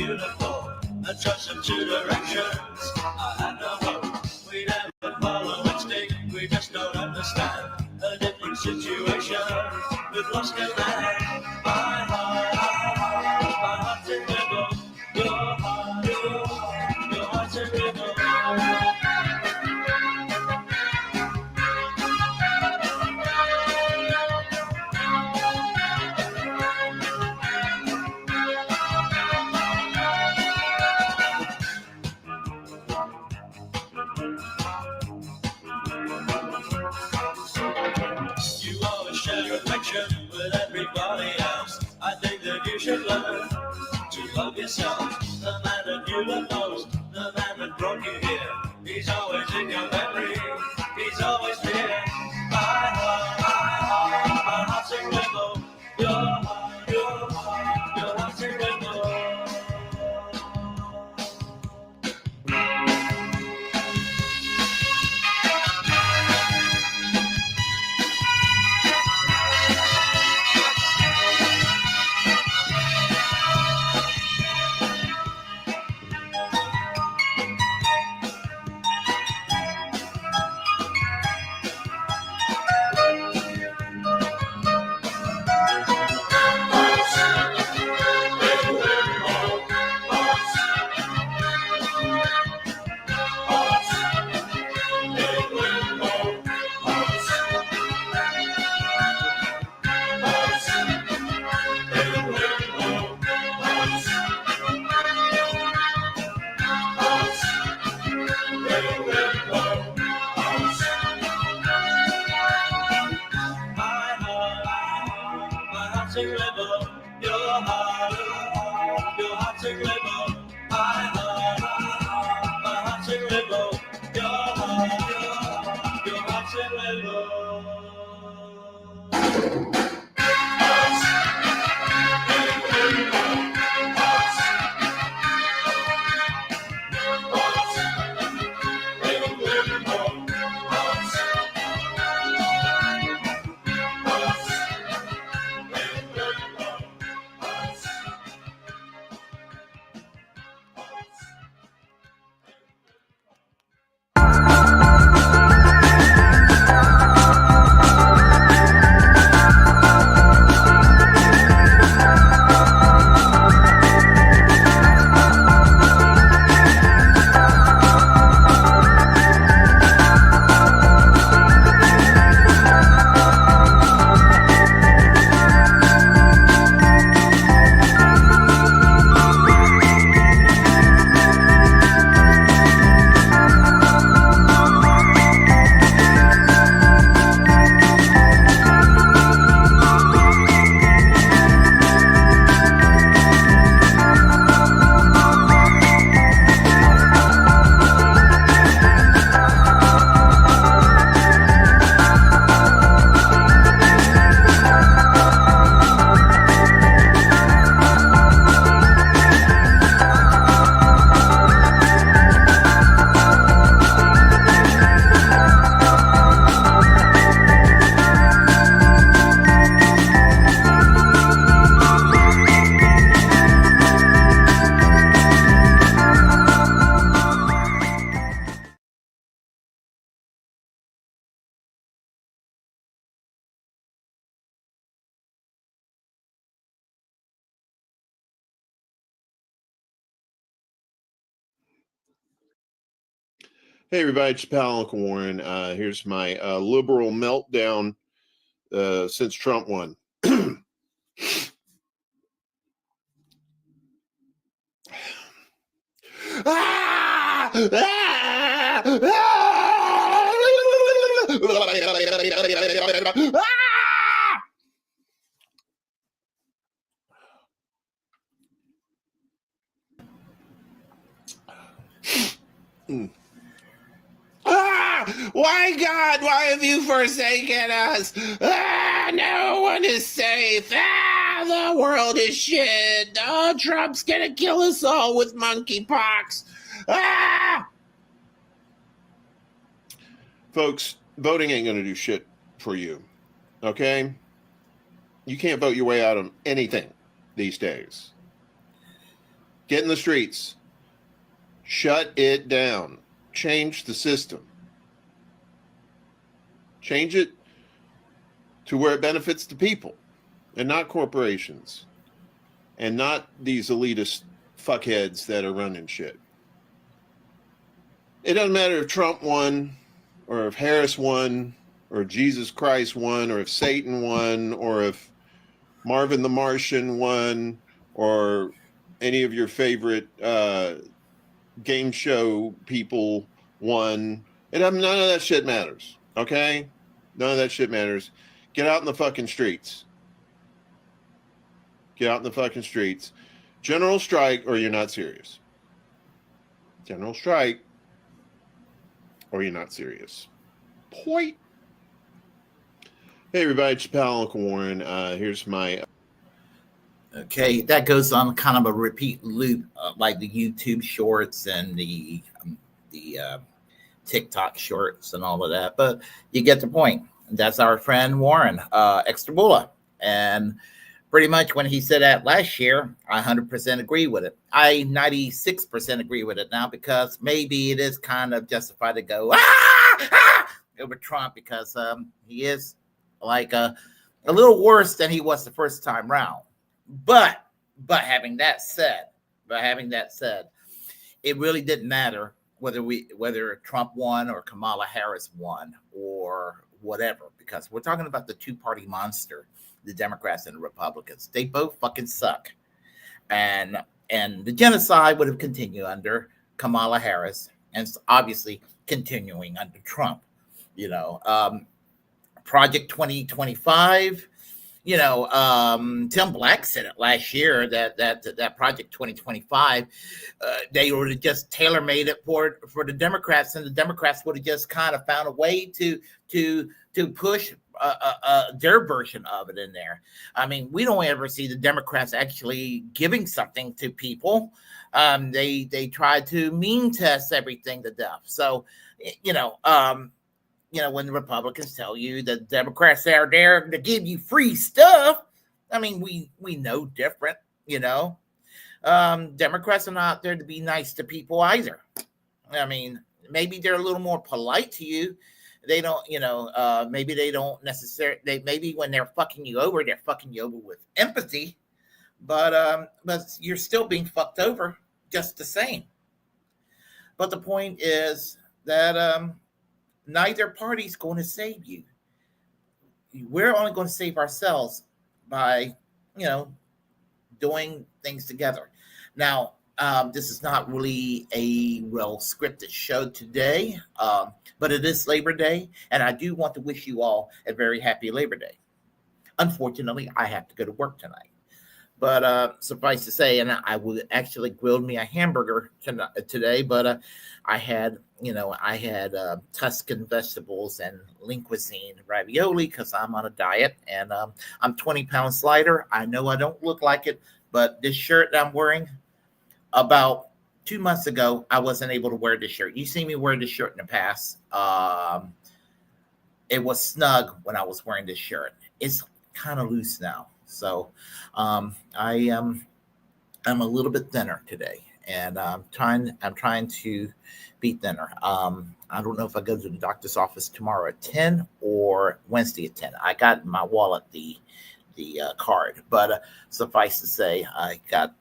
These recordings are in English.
beautiful and trust some two directions. I had no hope, we never follow instinct, we just don't understand a different situation. We've lost command. My heart's in limbo. Your heart's in limbo. You always share affection with everybody else. I think that you should learn to love yourself. The man that you love most, the man that brought you here, he's always in your memory, he's always here. My heart's in limbo. Your heart's in limbo. Hey, everybody, it's pal Uncle Warren. Here's my liberal meltdown since Trump won. Why, God, why have you forsaken us? No one is safe. The world is shit. Trump's gonna kill us all with monkeypox. Folks, voting ain't gonna do shit for you, okay? You can't vote your way out of anything these days. Get in the streets. Shut it down. Change the system. Change it to where it benefits the people and not corporations and not these elitist fuckheads that are running shit. It doesn't matter if Trump won or if Harris won or Jesus Christ won or if Satan won or if Marvin the Martian won or any of your favorite game show people won. None of that shit matters, okay? None of that shit matters. Get out in the fucking streets. Get out in the fucking streets. General strike or you're not serious. General strike or you're not serious. Point. Hey everybody, it's your pal Uncle Warren. Here's my... Okay, that goes on kind of a repeat loop, like the YouTube shorts and the TikTok shorts and all of that. But you get the point. That's our friend Warren Extrabula. And pretty much when he said that last year, I 100% agree with it. I 96% agree with it now because maybe it is kind of justified to go over Trump because he is like a little worse than he was the first time round. But having that said, it really didn't matter whether Trump won or Kamala Harris won or whatever, because we're talking about the two-party monster, the Democrats and the Republicans. They both fucking suck. And the genocide would have continued under Kamala Harris and it's obviously continuing under Trump. Project 2025. Tim Black said it last year that Project 2025, they would have just tailor-made it for the Democrats, and the Democrats would have just kind of found a way to push their version of it in there. I mean, we don't ever see the Democrats actually giving something to people. They try to mean test everything to death. So, when the Republicans tell you that Democrats are there to give you free stuff, I mean, we know different, Democrats are not there to be nice to people either. I mean, maybe they're a little more polite to you. They don't, maybe they don't necessarily, maybe when they're fucking you over with empathy, but you're still being fucked over just the same. But the point is that, neither party's going to save you. We're only going to save ourselves by, doing things together. Now, this is not really a well scripted show today, but it is Labor Day, and I do want to wish you all a very happy Labor Day. Unfortunately, I have to go to work tonight. But suffice to say, and I would actually grilled me a hamburger today, but I had Tuscan vegetables and linguine ravioli because I'm on a diet and I'm 20 pounds lighter. I know I don't look like it, but this shirt that I'm wearing, about 2 months ago, I wasn't able to wear this shirt. You see me wear this shirt in the past. It was snug when I was wearing this shirt. It's kind of loose now. So I'm a little bit thinner today, and I'm trying to be thinner. I don't know if I go to the doctor's office tomorrow at 10 or Wednesday at 10. I got in my wallet the card, but suffice to say, I got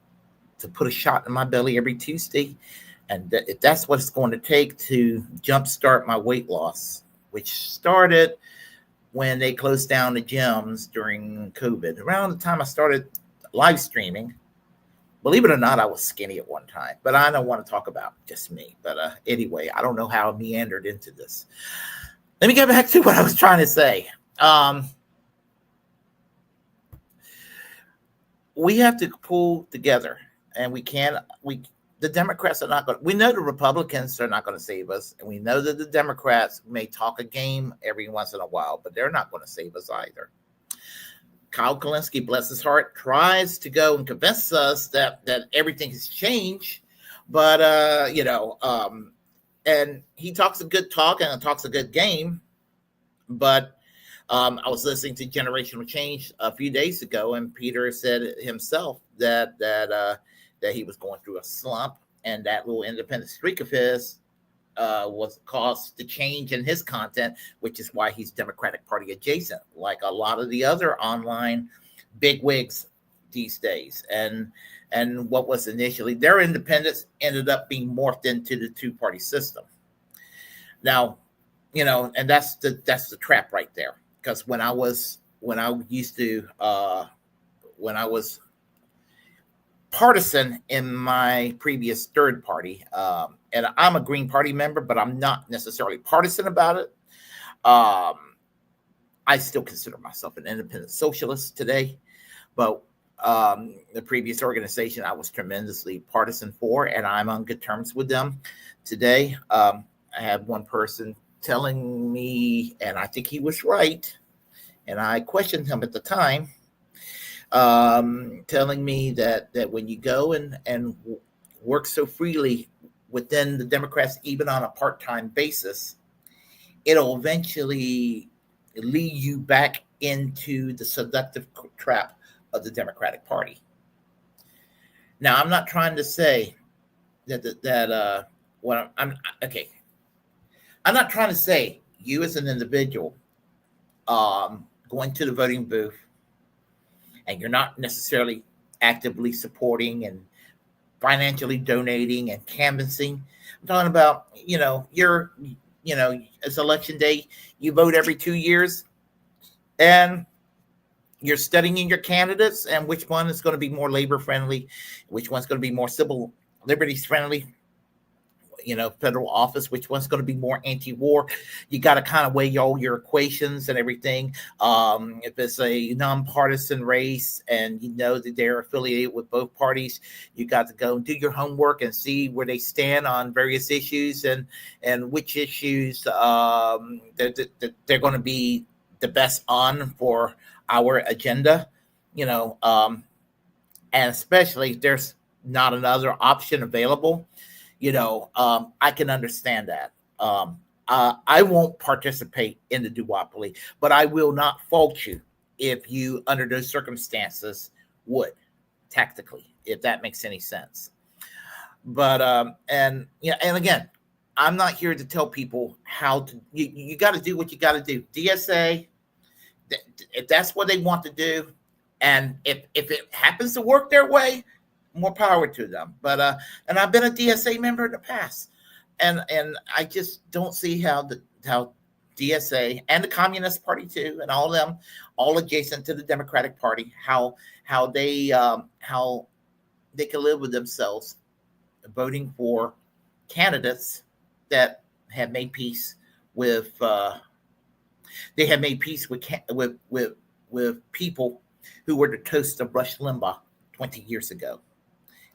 to put a shot in my belly every Tuesday, and if that's what it's going to take to jumpstart my weight loss, which started when they closed down the gyms during COVID. Around the time I started live streaming, believe it or not, I was skinny at one time, but I don't want to talk about just me. But anyway, I don't know how I meandered into this. Let me get back to what I was trying to say. We have to pull together, and the Democrats are not going to, we know the Republicans are not going to save us. And we know that the Democrats may talk a game every once in a while, but they're not going to save us either. Kyle Kulinski, bless his heart, tries to go and convince us that everything has changed. But, and he talks a good talk and talks a good game. But I was listening to Generational Change a few days ago, and Peter said himself that that he was going through a slump, and that little independent streak of his was caused to change in his content, which is why he's Democratic Party adjacent, like a lot of the other online bigwigs these days. And what was initially their independence ended up being morphed into the two-party system. Now, and that's the trap right there. Because when I was partisan in my previous third party, and I'm a Green Party member, but I'm not necessarily partisan about it. I still consider myself an independent socialist today, but the previous organization I was tremendously partisan for, and I'm on good terms with them today. I had one person telling me, and I think he was right, and I questioned him at the time, telling me that when you go and work so freely within the Democrats, even on a part-time basis, it'll eventually lead you back into the seductive trap of the Democratic Party. Now, I'm not trying to say that I'm not trying to say you as an individual going to the voting booth and you're not necessarily actively supporting and financially donating and canvassing. I'm talking about, it's election day, you vote every 2 years, and you're studying your candidates and which one is going to be more labor friendly, which one's going to be more civil liberties friendly, federal office, which one's going to be more anti-war. You got to kind of weigh all your equations and everything. If it's a nonpartisan race and you know that they're affiliated with both parties, you got to go and do your homework and see where they stand on various issues and which issues they're going to be the best on for our agenda, and especially if there's not another option available. I can understand that. I won't participate in the duopoly, but I will not fault you if you, under those circumstances, would tactically, if that makes any sense. But and again, I'm not here to tell people how to. You got to do what you got to do. DSA, if that's what they want to do, and if it happens to work their way, more power to them. But and I've been a DSA member in the past, and I just don't see how DSA and the Communist Party too, and all of them, all adjacent to the Democratic Party, how they can live with themselves, voting for candidates that have made peace with with people who were the toast of Rush Limbaugh 20 years ago.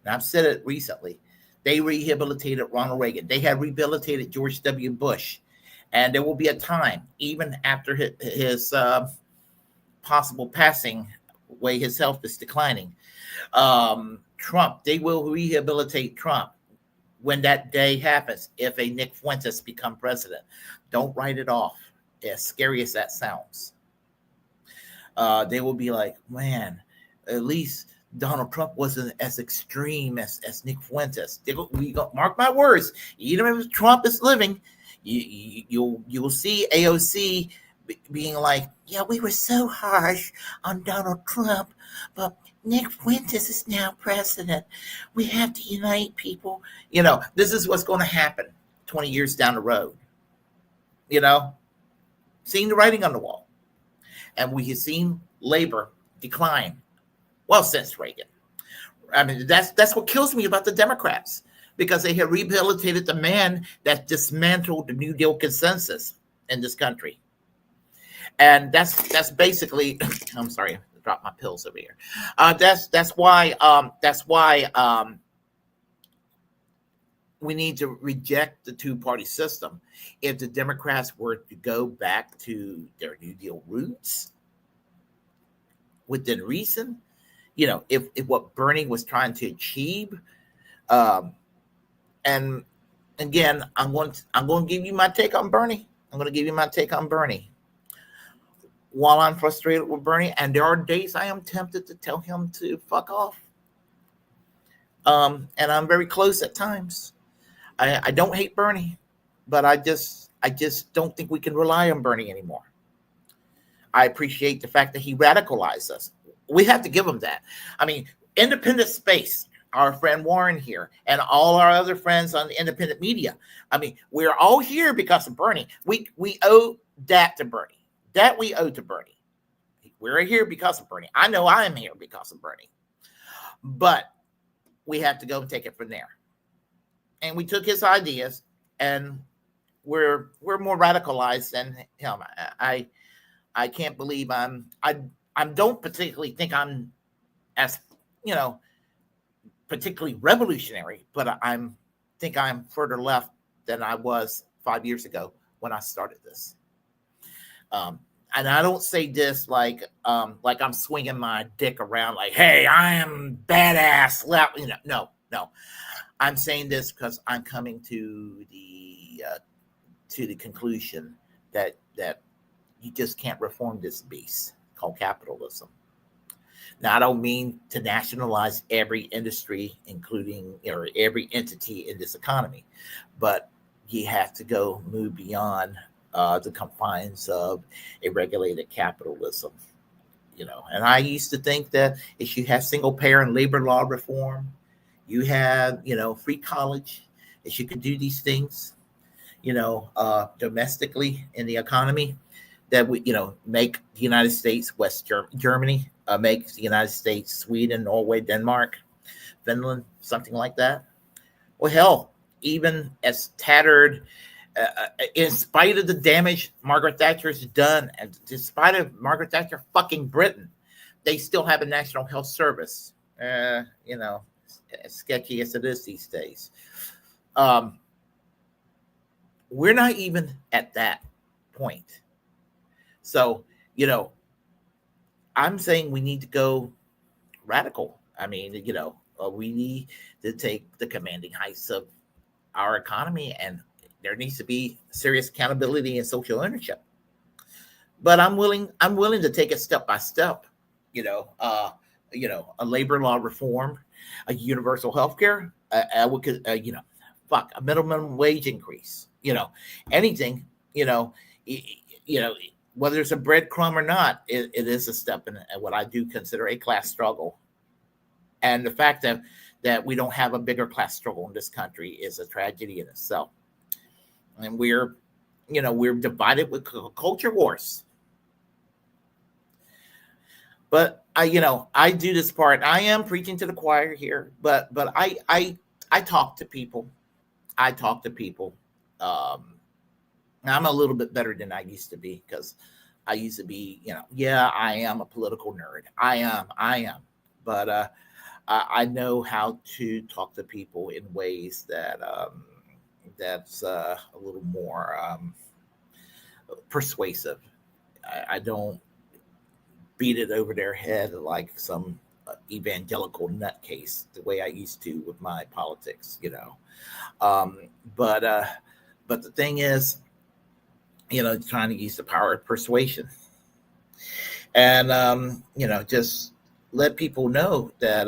And I've said it recently. They rehabilitated Ronald Reagan. They have rehabilitated George W. Bush. And there will be a time, even after his possible passing, way his health is declining. Trump, they will rehabilitate Trump when that day happens, if a Nick Fuentes become president. Don't write it off, as scary as that sounds. They will be like, man, at least Donald Trump wasn't as extreme as Nick Fuentes. Mark my words, even if Trump is living, you will see AOC being like, yeah, we were so harsh on Donald Trump, but Nick Fuentes is now president. We have to unite people. This is what's going to happen 20 years down the road. Seeing the writing on the wall. And we have seen labor decline. Well, since Reagan. I mean, that's what kills me about the Democrats, because they have rehabilitated the man that dismantled the New Deal consensus in this country. And that's basically, I'm sorry, I dropped my pills over here. That's why we need to reject the two-party system. If the Democrats were to go back to their New Deal roots within reason, if what Bernie was trying to achieve, and again, I'm going to give you my take on Bernie. While I'm frustrated with Bernie, and there are days I am tempted to tell him to fuck off, And I'm very close at times. I don't hate Bernie, but I just don't think we can rely on Bernie anymore. I appreciate the fact that he radicalized us. We have to give him that. I mean, independent space, our friend Warren here, and all our other friends on the independent media. I mean, we're all here because of Bernie. We owe that to Bernie. That we owe to Bernie. We're here because of Bernie. I know I am here because of Bernie. But we have to go and take it from there. And we took his ideas, and we're more radicalized than him. I can't believe I don't particularly think I'm as particularly revolutionary, but think I'm further left than I was 5 years ago when I started this. And I don't say this like I'm swinging my dick around like, hey, I am badass left. No. I'm saying this because I'm coming to the conclusion that you just can't reform this beast called capitalism. Now, I don't mean to nationalize every industry, including or every entity in this economy, but you have to move beyond the confines of a regulated capitalism. And I used to think that if you have single payer and labor law reform, you have free college, if you could do these things, domestically in the economy, that would make the United States West Germany, make the United States Sweden, Norway, Denmark, Finland, something like that. Well, hell, even as tattered, in spite of the damage Margaret Thatcher's done, and despite of Margaret Thatcher fucking Britain, they still have a national health service. As sketchy as it is these days. We're not even at that point. So, I'm saying we need to go radical. I mean, we need to take the commanding heights of our economy, and there needs to be serious accountability and social ownership. But I'm willing to take it step by step. A labor law reform, a universal health care, a minimum wage increase. Anything. Whether it's a breadcrumb or not, it is a step in what I do consider a class struggle. And the fact that we don't have a bigger class struggle in this country is a tragedy in itself. And we're divided with culture wars. But I do this part. I am preaching to the choir here, but I talk to people. I'm a little bit better than I used to be, because I used to be, I am a political nerd. I am. But I know how to talk to people in ways that's a little more persuasive. I don't beat it over their head like some evangelical nutcase the way I used to with my politics, But the thing is, trying to use the power of persuasion, and just let people know that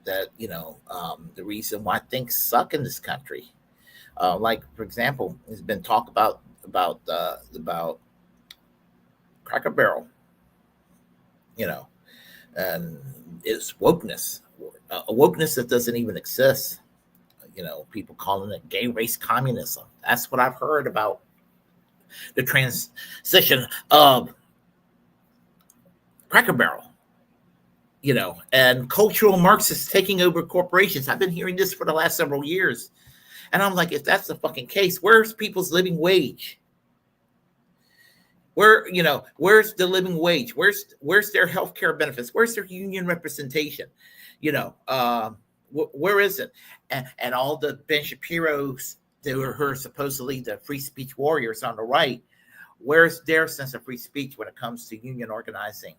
the reason why things suck in this country, like for example, there's been talk about Cracker Barrel, and it's wokeness, a wokeness that doesn't even exist. People calling it gay race communism. That's what I've heard about the transition of Cracker Barrel, and cultural Marxists taking over corporations. I've been hearing this for the last several years. And I'm like, if that's the fucking case, where's people's living wage? Where's the living wage? Where's their healthcare benefits? Where's their union representation? Where is it? And all the Ben Shapiro's, who are supposedly the free speech warriors on the right, where's their sense of free speech when it comes to union organizing?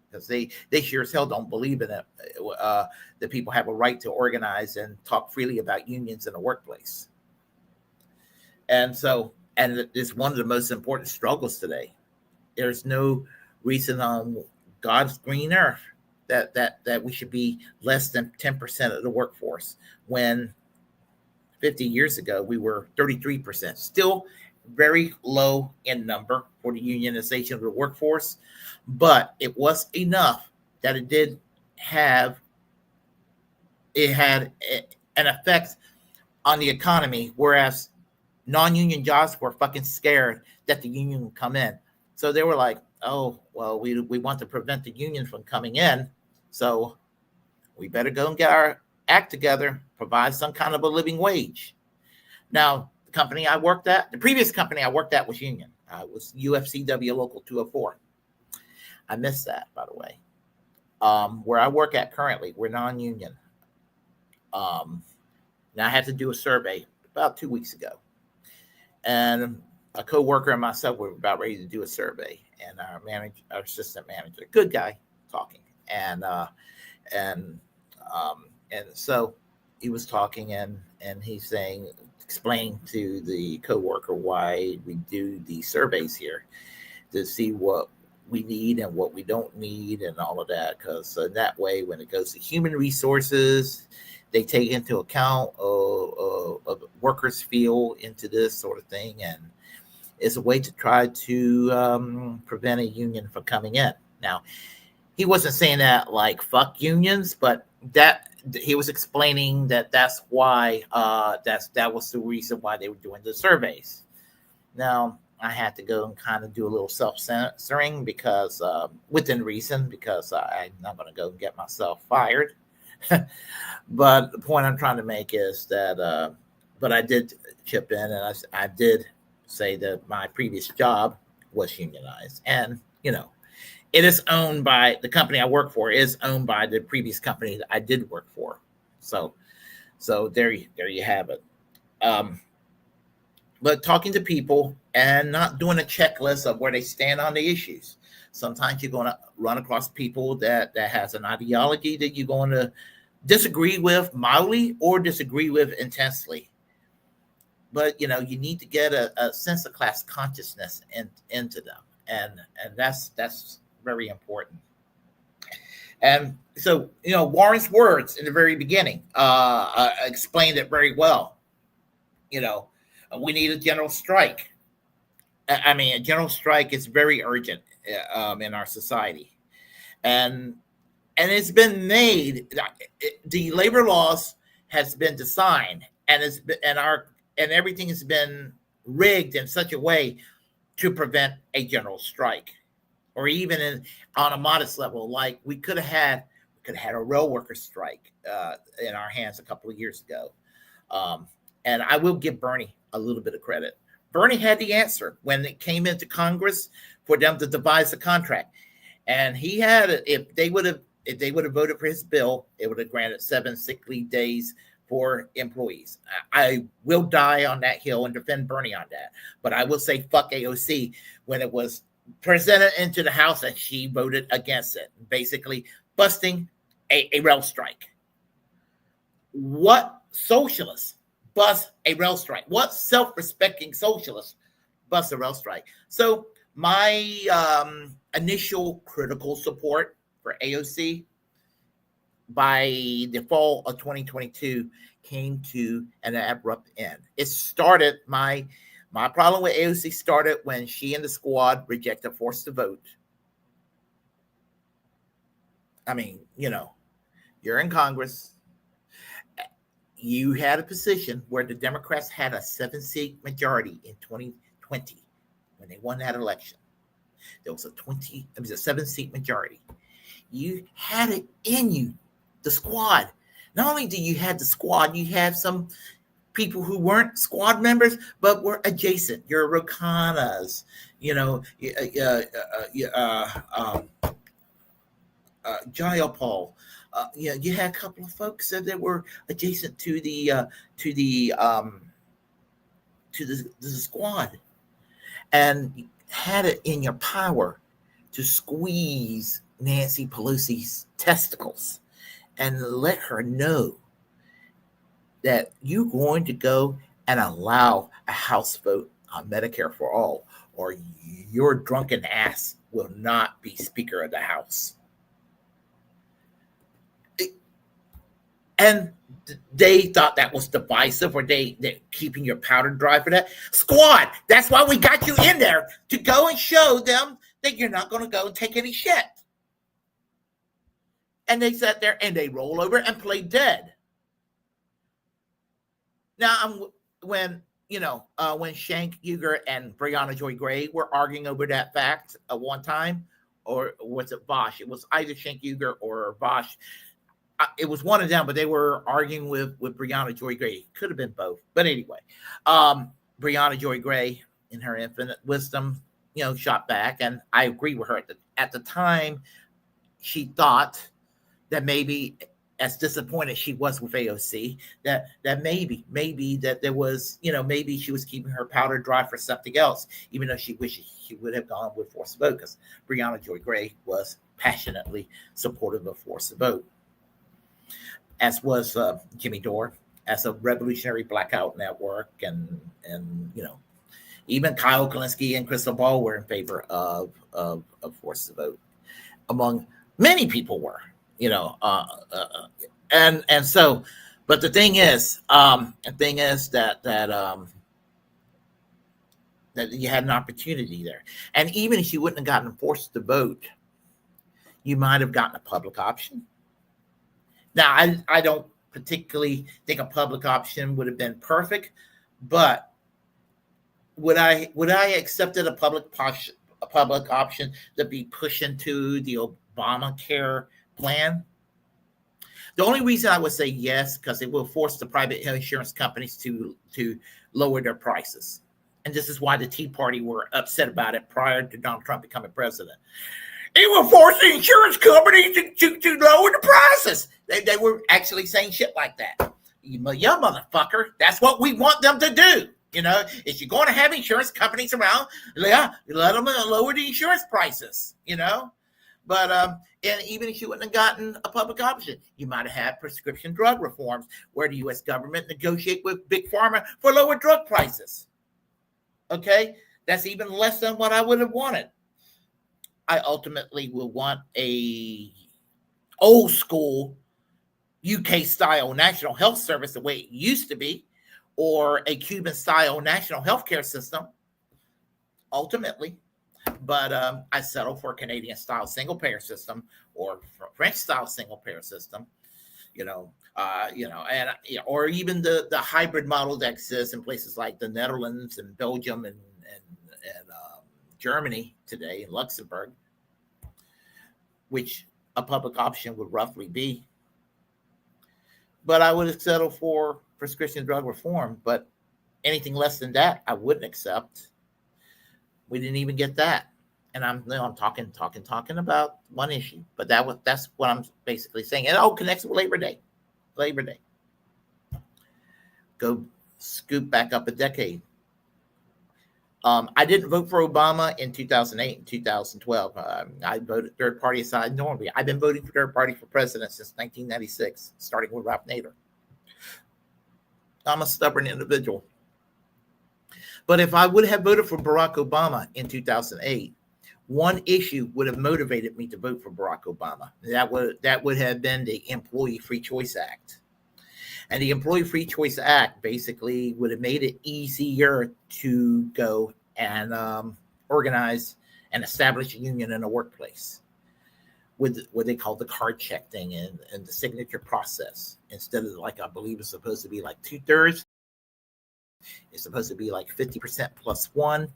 Because they sure as hell don't believe in it, that people have a right to organize and talk freely about unions in the workplace. And it's one of the most important struggles today. There's no reason on God's green earth that we should be less than 10% of the workforce, when 50 years ago we were 33%. Still very low in number for the unionization of the workforce, but it was enough that it had an effect on the economy, whereas non-union jobs were fucking scared that the union would come in. So they were like, oh, well, we want to prevent the union from coming in, so we better go and get our act together, provide some kind of a living wage. Now, the company I worked at, the previous company I worked at was union. It was UFCW Local 204. I missed that, by the way. Where I work at currently, we're non-union. Now I had to do a survey about 2 weeks ago, and a coworker and myself were about ready to do a survey, and our assistant manager, good guy, talking, and so he was talking, and he's saying, explain to the coworker why we do these surveys here, to see what we need and what we don't need and all of that, because that way when it goes to human resources, they take into account workers feel into this sort of thing, and it's a way to try to prevent a union from coming in. Now, he wasn't saying that like fuck unions, but that he was explaining that's why that was the reason why they were doing the surveys. Now, I had to go and kind of do a little self-censoring because within reason, because I'm not going to go and get myself fired. But the point I'm trying to make is that, but I did chip in, and I did say that my previous job was unionized, and it is owned by the company I work for is owned by the previous company that I did work for. So there you have it. But talking to people and not doing a checklist of where they stand on the issues. Sometimes you're going to run across people that has an ideology that you're going to disagree with mildly or disagree with intensely. But, you need to get a sense of class consciousness into them. And that's very important. And so, Warren's words in the very beginning explained it very well. We need a general strike. I mean, a general strike is very urgent in our society. And it's been made, the labor laws has been designed, and everything has been rigged in such a way to prevent a general strike, or even on a modest level. Like we could have had a rail worker strike in our hands a couple of years ago. And I will give Bernie a little bit of credit. Bernie had the answer when it came into Congress for them to devise a contract. And he had it. If they would have voted for his bill, it would have granted 7 sick leave days for employees. I will die on that hill and defend Bernie on that. But I will say fuck AOC when it was presented into the House and she voted against it, basically busting a rail strike. What socialist bust a rail strike? What self-respecting socialist bust a rail strike? So my initial critical support for AOC by the fall of 2022 came to an abrupt end. It started, my problem with AOC started when she and the squad rejected forced to vote. I mean, you're in Congress. You had a position where the Democrats had a 7-seat majority in 2020 when they won that election. There was a 7-seat majority. You had it in you, the squad. Not only do you have the squad, you have some people who weren't squad members but were adjacent. Your Rokanas, Jayapal. You had a couple of folks that were adjacent to the squad, and you had it in your power to squeeze Nancy Pelosi's testicles and let her know that you're going to go and allow a House vote on Medicare for all, or your drunken ass will not be Speaker of the House. And they thought that was divisive, or they keeping your powder dry for that. Squad, that's why we got you in there, to go and show them that you're not going to go and take any shit. And they sat there and they roll over and play dead. Now, when Cenk Uygur and Brianna Joy Gray were arguing over that fact at one time, or was it Bosch? It was either Cenk Uygur or Bosch. It was one of them, but they were arguing with Brianna Joy Gray. Could have been both. But anyway, Brianna Joy Gray, in her infinite wisdom, shot back. And I agree with her. At the time, she thought that maybe, as disappointed she was with AOC, that maybe that there was, maybe she was keeping her powder dry for something else, even though she wished she would have gone with force of vote, because Brianna Joy Gray was passionately supportive of force of vote, as was Jimmy Dore, as a Revolutionary Blackout Network, and even Kyle Kulinski and Crystal Ball were in favor of force of vote, among many people were. And so, but the thing is that you had an opportunity there, and even if you wouldn't have gotten forced to vote, you might have gotten a public option. Now, I don't particularly think a public option would have been perfect, but would I accepted a public option to be pushed into the Obamacare plan? The only reason I would say yes, because it will force the private insurance companies to lower their prices. And this is why the Tea Party were upset about it prior to Donald Trump becoming president. It will force the insurance companies to lower the prices. They were actually saying shit like that. Yeah, motherfucker, that's what we want them to do. If you're going to have insurance companies around, let them lower the insurance prices, But and even if you wouldn't have gotten a public option, you might have had prescription drug reforms where the U.S. government negotiate with Big Pharma for lower drug prices. Okay? That's even less than what I would have wanted. I ultimately will want a old school UK style national health service the way it used to be, or a Cuban style national healthcare system, ultimately. But I settle for a Canadian style single payer system, or French style single payer system, or even the hybrid model that exists in places like the Netherlands and Belgium and Germany today, and Luxembourg, which a public option would roughly be. But I would have settled for prescription drug reform, but anything less than that, I wouldn't accept. We didn't even get that. And I'm talking about one issue, but that's what I'm basically saying. And it connects with Labor Day. Go scoop back up a decade. I didn't vote for Obama in 2008 and 2012. I voted third party aside normally. I've been voting for third party for president since 1996, starting with Ralph Nader. I'm a stubborn individual. But if I would have voted for Barack Obama in 2008, one issue would have motivated me to vote for Barack Obama. That would have been the Employee Free Choice Act. And the Employee Free Choice Act basically would have made it easier to go and organize and establish a union in a workplace with what they call the card check thing and the signature process. Instead of, like, I believe it's supposed to be like 2/3, it's supposed to be like 50% plus one,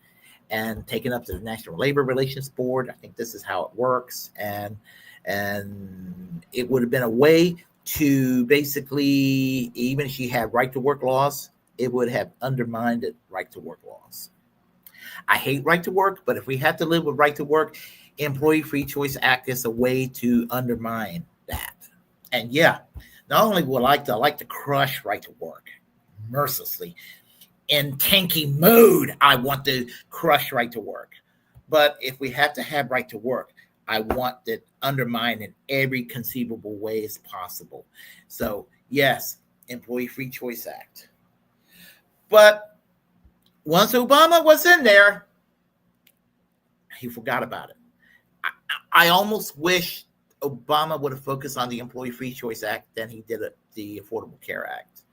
and taken up to the National Labor Relations Board. I think this is how it works. And it would have been a way to basically, even if you had right to work laws, it would have undermined right to work laws. I hate right to work, but if we have to live with right to work, Employee Free Choice Act is a way to undermine that. And yeah, not only would I like to crush right to work mercilessly, in tanky mode, I want to crush right to work. But if we have to have right to work, I want it undermined in every conceivable way as possible. So yes, Employee Free Choice Act. But once Obama was in there, he forgot about it. I almost wish Obama would have focused on the Employee Free Choice Act than he did the Affordable Care Act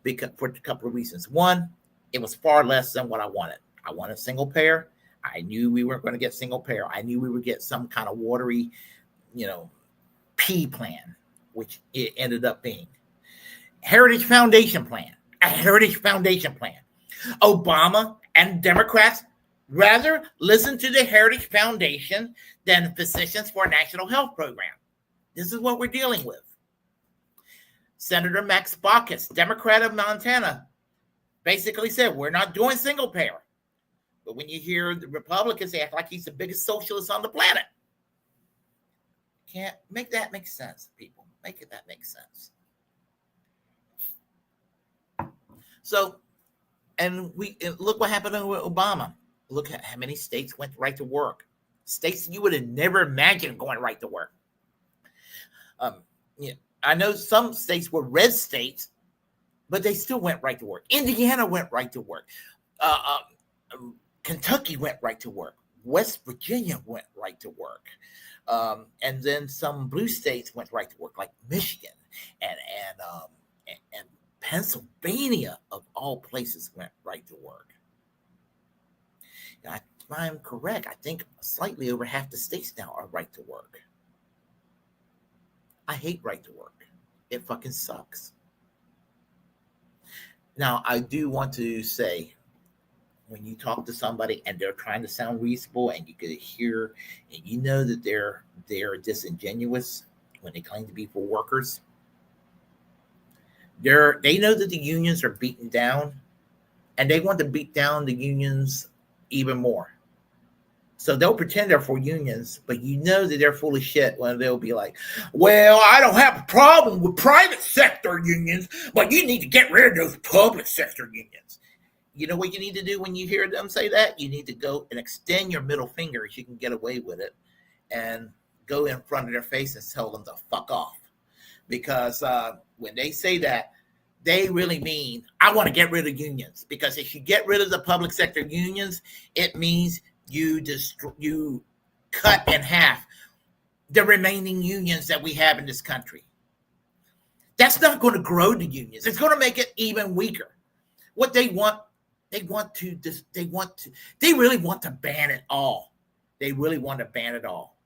because for a couple of reasons. One, it was far less than what I wanted. I wanted single payer. I knew we weren't going to get single payer. I knew we would get some kind of watery, P plan, which it ended up being. Heritage Foundation plan. A Heritage Foundation plan. Obama and Democrats rather listen to the Heritage Foundation than Physicians for a National Health Program. This is what we're dealing with. Senator Max Baucus, Democrat of Montana, basically said, we're not doing single payer. But when you hear the Republicans, they act like he's the biggest socialist on the planet. Can't make that make sense, people. Make it that make sense. So, and look what happened with Obama. Look at how many states went right to work. States you would have never imagined going right to work. I know some states were red states, but they still went right to work. Indiana went right to work. Kentucky went right to work. West Virginia went right to work. And then some blue states went right to work, like Michigan and Pennsylvania, of all places, went right to work. If I'm correct, I think slightly over half the states now are right to work. I hate right to work. It fucking sucks. Now, I do want to say, when you talk to somebody and they're trying to sound reasonable and you could hear and you know that they're disingenuous when they claim to be for workers, they know that the unions are beaten down and they want to beat down the unions even more. So they'll pretend they're for unions, but you know that they're full of shit when they'll be like, well, I don't have a problem with private sector unions, but you need to get rid of those public sector unions. You know what you need to do when you hear them say that? You need to go and extend your middle finger if you can get away with it and go in front of their face and tell them to fuck off. Because when they say that, they really mean, I want to get rid of unions. Because if you get rid of the public sector unions, it means you cut in half the remaining unions that we have in this country. That's not going to grow the unions. It's going to make it even weaker. What they want, they really want to ban it all. They really want to ban it all.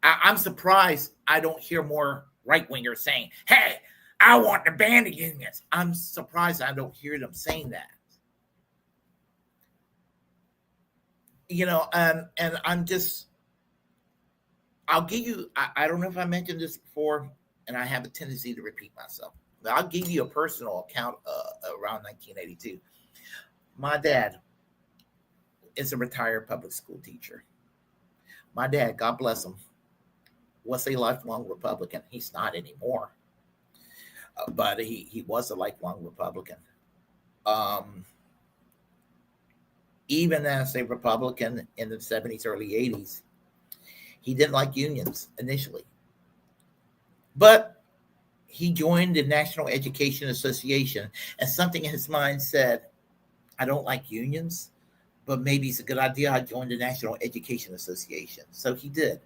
I'm surprised I don't hear more right-wingers saying, hey, I want to ban the unions. I'm surprised I don't hear them saying that. And I'll give you, I don't know if I mentioned this before, and I have a tendency to repeat myself, but I'll give you a personal account around 1982. My dad is a retired public school teacher. My dad, God bless him, was a lifelong Republican. He's not anymore, but he was a lifelong Republican. Even as a Republican in the 70s, early 80s, he didn't like unions initially. But he joined the National Education Association, and something in his mind said, I don't like unions, but maybe it's a good idea I joined the National Education Association. So he did.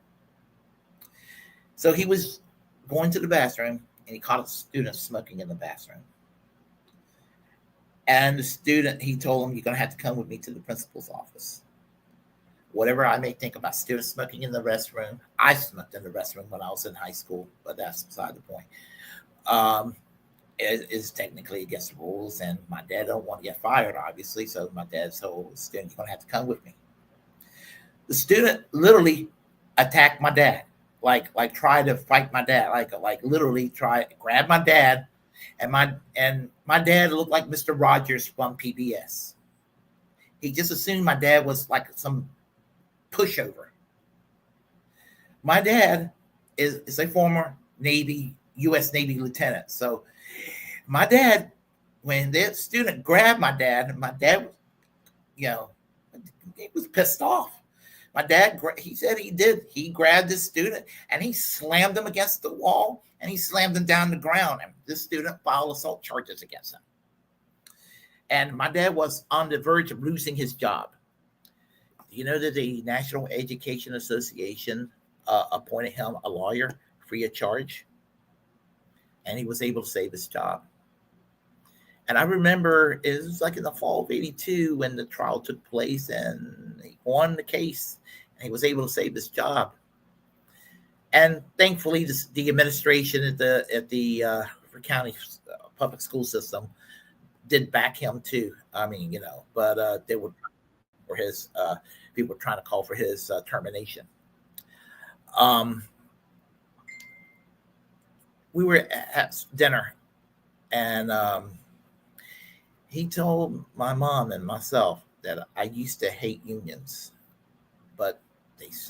So he was going to the bathroom, and he caught a student smoking in the bathroom. And the student, he told him, you're going to have to come with me to the principal's office. Whatever I may think about students smoking in the restroom, I smoked in the restroom when I was in high school, but that's beside the point. It is technically against the rules, and my dad don't want to get fired, obviously, so my dad told the student, you're going to have to come with me. The student literally attacked my dad, like tried to fight my dad, like literally grab my dad, and my dad looked like Mr. Rogers from PBS. He just assumed my dad was like some pushover. My dad is a former U.S. Navy lieutenant. So my dad, when that student grabbed my dad, he was pissed off. My dad, he said he did. He grabbed this student and he slammed him against the wall and he slammed him down the ground. And this student filed assault charges against him. And my dad was on the verge of losing his job. You know that the National Education Association appointed him a lawyer free of charge? and he was able to save his job. And I remember it was like in the fall of '82 when the trial took place, and he won the case, and he was able to save his job. And thankfully, the administration at the Rutherford County public school system did back him too. I mean, but they were for his people were trying to call for his termination. We were at dinner, and he told my mom and myself that I used to hate unions, but because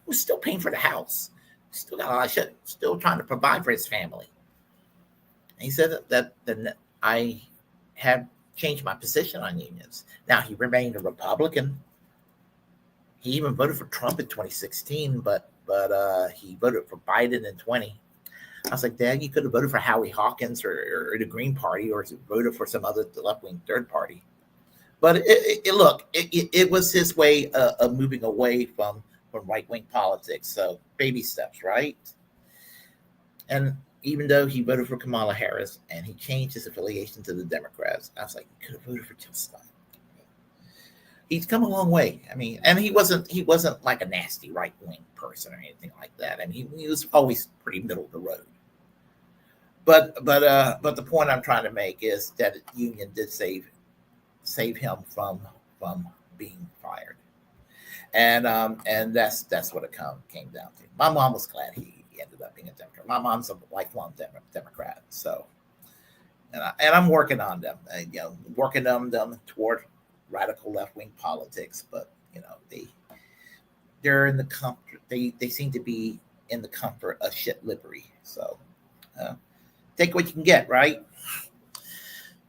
we're still paying for the house, still got a lot of shit, still trying to provide for his family. And he said that I had changed my position on unions. Now, he remained a Republican. He even voted for Trump in 2016, but he voted for Biden in 20. I was like, Dad, you could have voted for Howie Hawkins or the Green Party, or voted for some other left-wing third party. But it was his way of moving away from right-wing politics. So baby steps, right? And even though he voted for Kamala Harris and he changed his affiliation to the Democrats, I was like, you could have voted for Tim Stein. He's come a long way. I mean, and he wasn't like a nasty right-wing person or anything like that. I mean, he was always pretty middle of the road. But the point I'm trying to make is that union did save him from being fired, and that's what it came down to. My mom was glad he ended up being a Democrat. My mom's a lifelong Democrat, so and I'm working on them, working them toward radical left wing politics. But they're in the comfort. They seem to be in the comfort of shit livery. So take what you can get, right?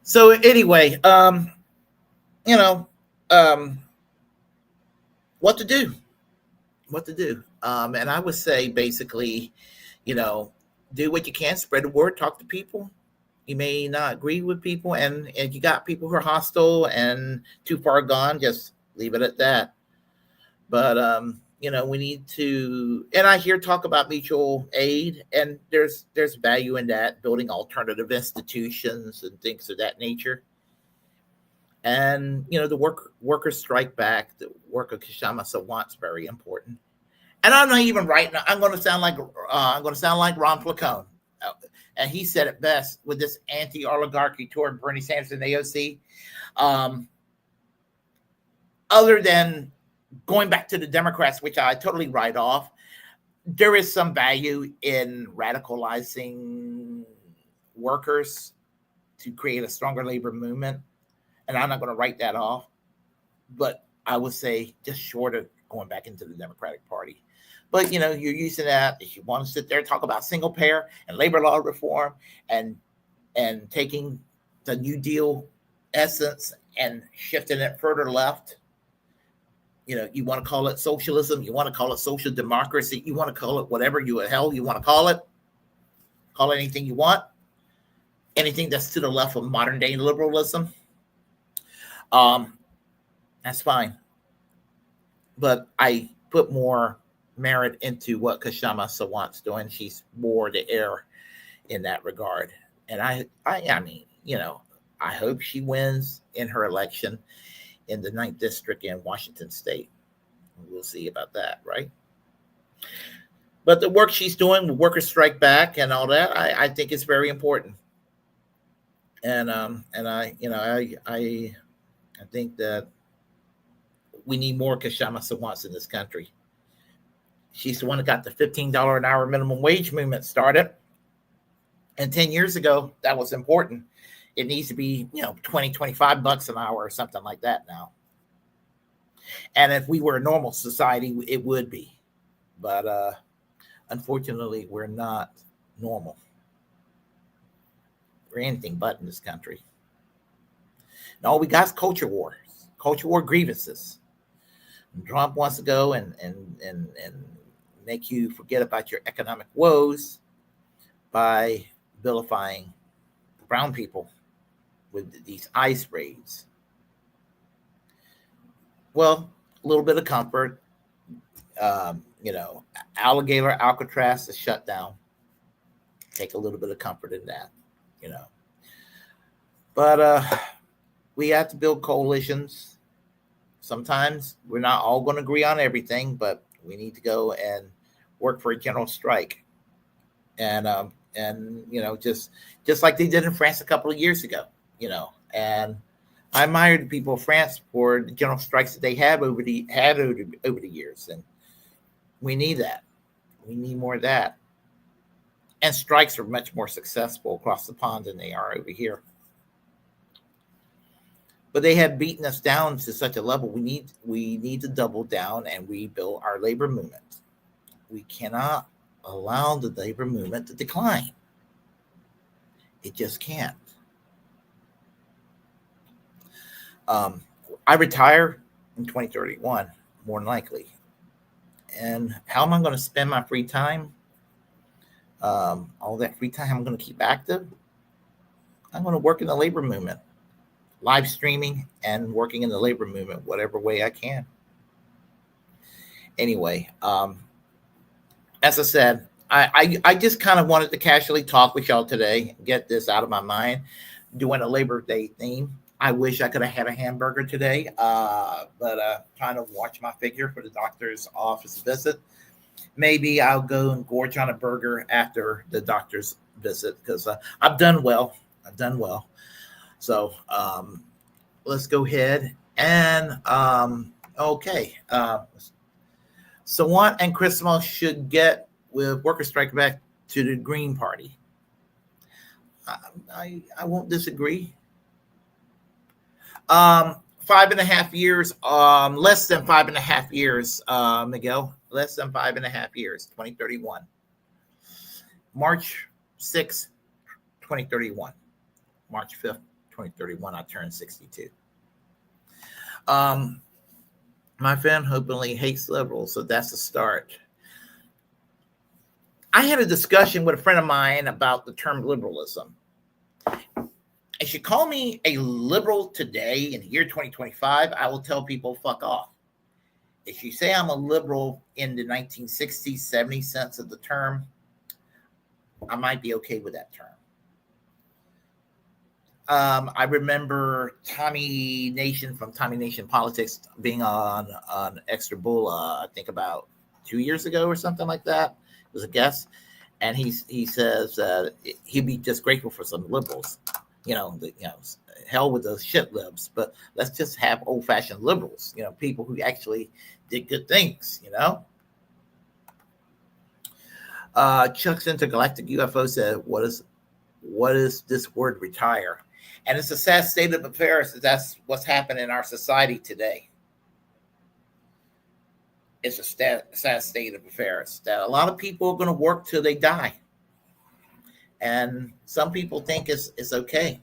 So anyway, what to do. And I would say basically, do what you can, spread the word, talk to people. You may not agree with people, and you got people who are hostile and too far gone, just leave it at that. But we need to, and I hear talk about mutual aid, and there's value in that, building alternative institutions and things of that nature. And the workers strike back. The work of Kshama Sawant's very important. And I'm not even right now. I'm going to sound like Ron Flacone, and he said it best with this anti-oligarchy toward Bernie Sanders and AOC. Other than going back to the Democrats, which I totally write off, there is some value in radicalizing workers to create a stronger labor movement. And I'm not going to write that off, but I would say just short of going back into the Democratic Party. But, you're using that if you want to sit there and talk about single payer and labor law reform and taking the New Deal essence and shifting it further left. You want to call it socialism. You want to call it social democracy. You want to call it whatever you want to call it. Call it anything you want. Anything that's to the left of modern day liberalism. That's fine. But I put more merit into what Kshama Sawant's doing. She's more the heir in that regard. And I hope she wins in her election in the 9th district in Washington State. We'll see about that, right? But the work she's doing with Workers Strike Back and all that, I think is very important. And I think that we need more Kshama Sawants in this country. She's the one that got the $15 an hour minimum wage movement started. And 10 years ago, that was important. It needs to be, $20-25 an hour or something like that now. And if we were a normal society, it would be. But unfortunately, we're not normal. We're anything but in this country. And all we got is culture war grievances. And Trump wants to go and make you forget about your economic woes by vilifying brown people with these ICE raids. Well, a little bit of comfort. Alligator Alcatraz is shut down. take a little bit of comfort in that, you know. But we have to build coalitions. Sometimes we're not all going to agree on everything, but we need to go and work for a general strike. And you know, just like they did in France a couple of years ago, you know. And I admire the people of France for the general strikes that they have over the years, and we need that. We need more of that. And strikes are much more successful across the pond than they are over here. But they have beaten us down to such a level. We need to double down and rebuild our labor movement. We cannot allow the labor movement to decline. It just can't. I retire in 2031, more than likely. And how am I going to spend my free time? All that free time I'm going to keep active. I'm going to work in the labor movement, live streaming and working in the labor movement, whatever way I can. Anyway, as I said, I just kind of wanted to casually talk with y'all today, get this out of my mind, doing a Labor Day theme. I wish I could have had a hamburger today, but trying to watch my figure for the doctor's office visit. Maybe I'll go and gorge on a burger after the doctor's visit because I've done well. So let's go ahead and okay. Sawant and Christmas should get with worker strike back to the Green Party. I won't disagree. 5.5 years, less than 5.5 years, Miguel, less than 5.5 years, 2031. March 6th, 2031. March 5th, 2031, I turned 62. My friend openly hates liberals, so that's a start. I had a discussion with a friend of mine about the term liberalism. If you call me a liberal today in the year 2025, I will tell people fuck off. If you say I'm a liberal in the 1960s, 70s sense of the term, I might be okay with that term. I remember Tommy Nation from Tommy Nation Politics being on Extra Bull, I think about 2 years ago or something like that. It was a guest. And he says he'd be just grateful for some liberals. Hell with those shit libs, but let's just have old-fashioned liberals, people who actually did good things, Chuck's Intergalactic UFO said, what is this word retire? And it's a sad state of affairs that that's what's happened in our society today. It's a sad state of affairs that a lot of people are going to work till they die. And some people think it's okay.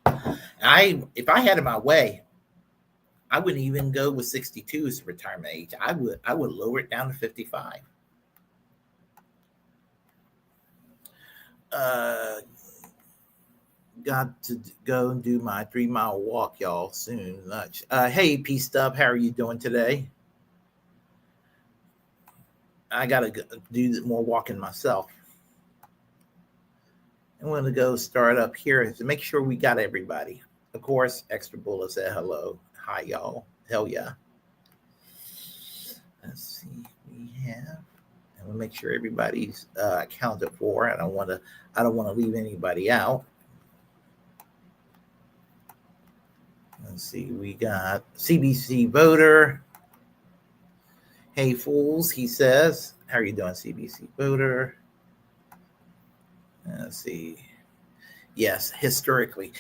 If I had it my way, I wouldn't even go with 62 as the retirement age. I would lower it down to 55. Got to go and do my 3-mile walk, y'all, soon. Hey, P-Stub, how are you doing today? I got to do more walking myself. I'm going to go start up here to make sure we got everybody. Of course, Extra Bullet said hello. Hi, y'all. Hell yeah. Let's see. We have. And we'll make sure everybody's accounted for. I don't want to leave anybody out. Let's see. We got CBC voter. Hey, fools, he says. How are you doing, CBC voter? Let's see. Yes, historically.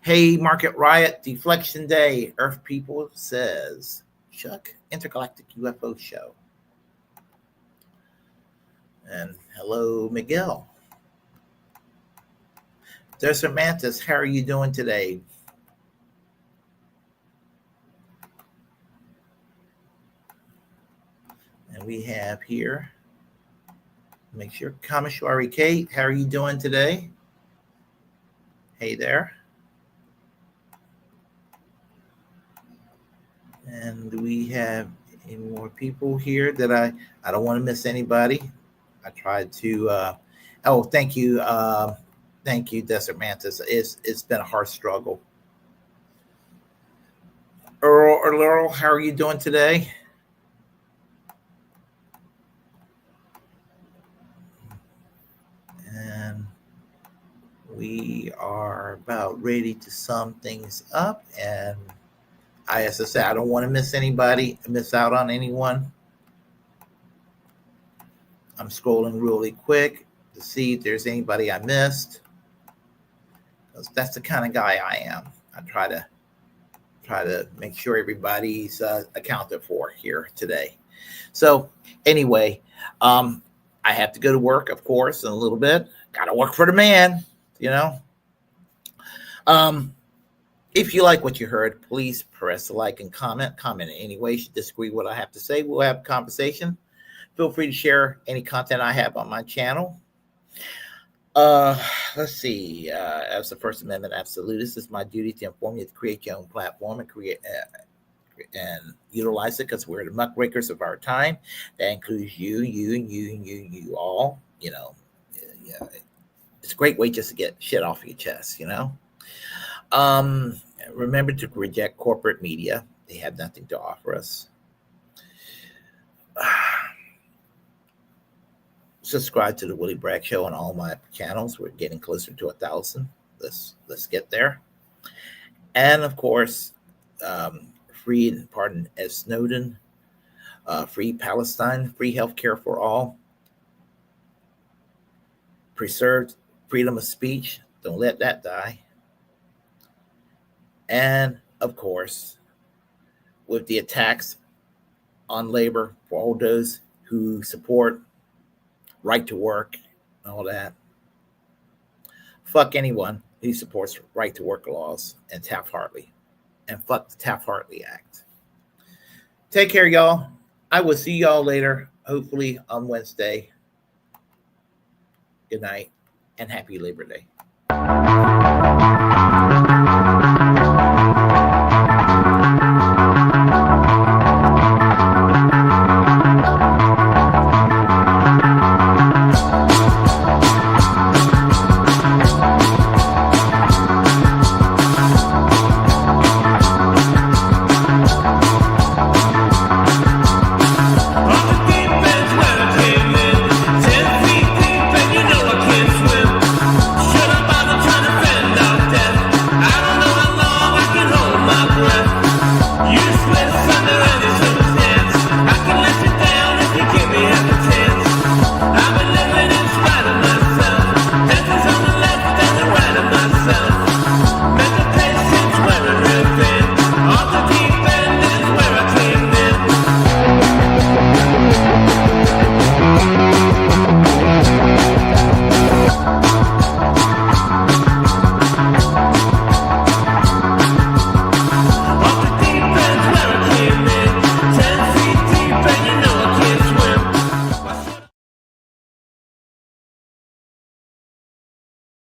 Hey, Market Riot, Deflection Day. Earth People says. Chuck, Intergalactic UFO Show. And hello, Miguel. Desert Mantis, how are you doing today? And we have here, make sure, Kamishwari Kate, how are you doing today? Hey there. And we have any more people here that I don't want to miss anybody. I tried to. Oh, thank you, Desert Mantis. It's been a hard struggle. Earl, how are you doing today? And we are about ready to sum things up. And as I said, I don't want to miss out on anyone. I'm scrolling really quick to see if there's anybody I missed. Because that's the kind of guy I am. I try to make sure everybody's accounted for here today. So anyway, I have to go to work, of course, in a little bit. Got to work for the man, you know. If you like what you heard, please press the like and comment. Comment in any way. If you disagree with what I have to say, we'll have a conversation. Feel free to share any content I have on my channel. Let's see. As the First Amendment absolutist, it's my duty to inform you to create your own platform and create and utilize it, because we're the muckrakers of our time. That includes you all. You know, yeah, it's a great way just to get shit off your chest. You know. Remember to reject corporate media. They have nothing to offer us. Subscribe to the Willie Bragg Show on all my channels. We're getting closer to 1,000. Let's get there. And of course, free and pardon Ed Snowden, free Palestine, free healthcare for all, preserved freedom of speech. Don't let that die. And of course, with the attacks on labor for all those who support right to work and all that, fuck anyone who supports right to work laws and Taft-Hartley, and fuck the Taft-Hartley Act. Take care, y'all. I will see y'all later, hopefully on Wednesday. Good night and happy Labor Day.